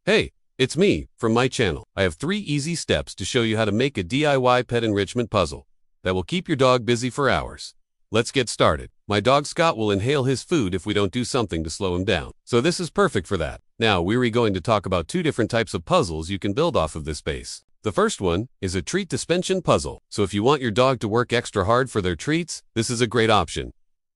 Hey, it's me, from my channel. I have 3 easy steps to show you how to make a DIY pet enrichment puzzle that will keep your dog busy for hours. Let's get started. My dog Scott will inhale his food if we don't do something to slow him down, so this is perfect for that. Now, we're going to talk about 2 different types of puzzles you can build off of this base. The first one is a treat dispension puzzle, so if you want your dog to work extra hard for their treats, this is a great option.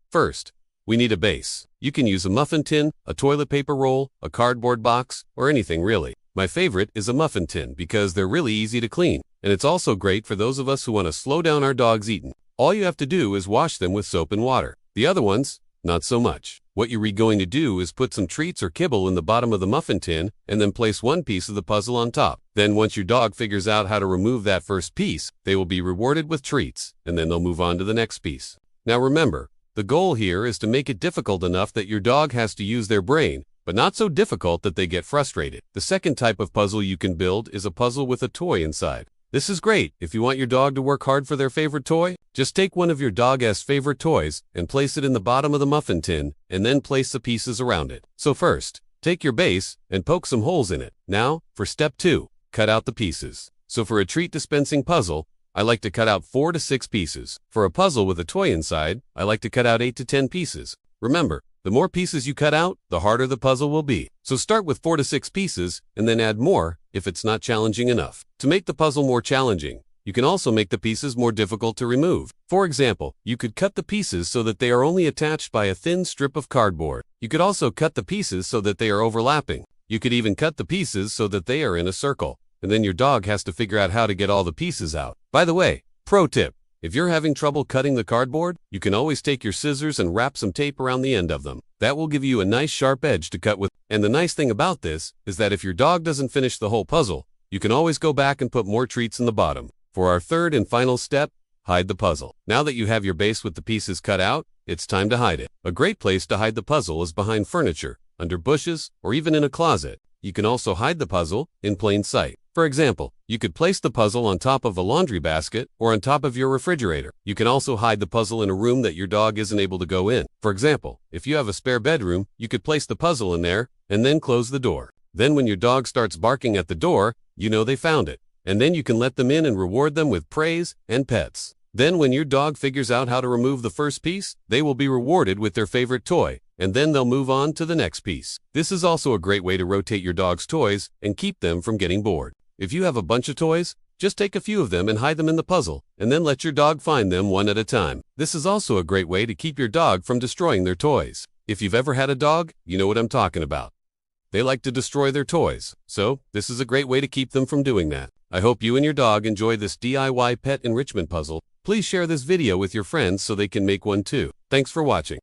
First, we need a base. You can use a muffin tin, a toilet paper roll, a cardboard box, or anything really. My favorite is a muffin tin because they're really easy to clean, and it's also great for those of us who want to slow down our dog's eating. All you have to do is wash them with soap and water. The other ones, not so much. What you're going to do is put some treats or kibble in the bottom of the muffin tin and then place one piece of the puzzle on top. Then once your dog figures out how to remove that first piece, they will be rewarded with treats, and then they'll move on to the next piece. Now remember, the goal here is to make it difficult enough that your dog has to use their brain, but not so difficult that they get frustrated. The second type of puzzle you can build is a puzzle with a toy inside. This is great if you want your dog to work hard for their favorite toy. Just take one of your dog's favorite toys and place it in the bottom of the muffin tin, and then place the pieces around it. So first, take your base and poke some holes in it. Now, for step 2, cut out the pieces. So for a treat dispensing puzzle, I like to cut out 4 to 6 pieces. For a puzzle with a toy inside, I like to cut out 8 to 10 pieces. Remember, the more pieces you cut out, the harder the puzzle will be. So start with 4 to 6 pieces, and then add more if it's not challenging enough. To make the puzzle more challenging, you can also make the pieces more difficult to remove. For example, you could cut the pieces so that they are only attached by a thin strip of cardboard. You could also cut the pieces so that they are overlapping. You could even cut the pieces so that they are in a circle, and then your dog has to figure out how to get all the pieces out. By the way, pro tip, if you're having trouble cutting the cardboard, you can always take your scissors and wrap some tape around the end of them. That will give you a nice sharp edge to cut with. And the nice thing about this is that if your dog doesn't finish the whole puzzle, you can always go back and put more treats in the bottom. For our third and final step, hide the puzzle. Now that you have your base with the pieces cut out, it's time to hide it. A great place to hide the puzzle is behind furniture, under bushes, or even in a closet. You can also hide the puzzle in plain sight. For example, you could place the puzzle on top of a laundry basket or on top of your refrigerator. You can also hide the puzzle in a room that your dog isn't able to go in. For example, if you have a spare bedroom, you could place the puzzle in there and then close the door. Then when your dog starts barking at the door, you know they found it. And then you can let them in and reward them with praise and pets. Then when your dog figures out how to remove the first piece, they will be rewarded with their favorite toy, and then they'll move on to the next piece. This is also a great way to rotate your dog's toys and keep them from getting bored. If you have a bunch of toys, just take a few of them and hide them in the puzzle, and then let your dog find them one at a time. This is also a great way to keep your dog from destroying their toys. If you've ever had a dog, you know what I'm talking about. They like to destroy their toys, so this is a great way to keep them from doing that. I hope you and your dog enjoy this DIY pet enrichment puzzle. Please share this video with your friends so they can make one too. Thanks for watching.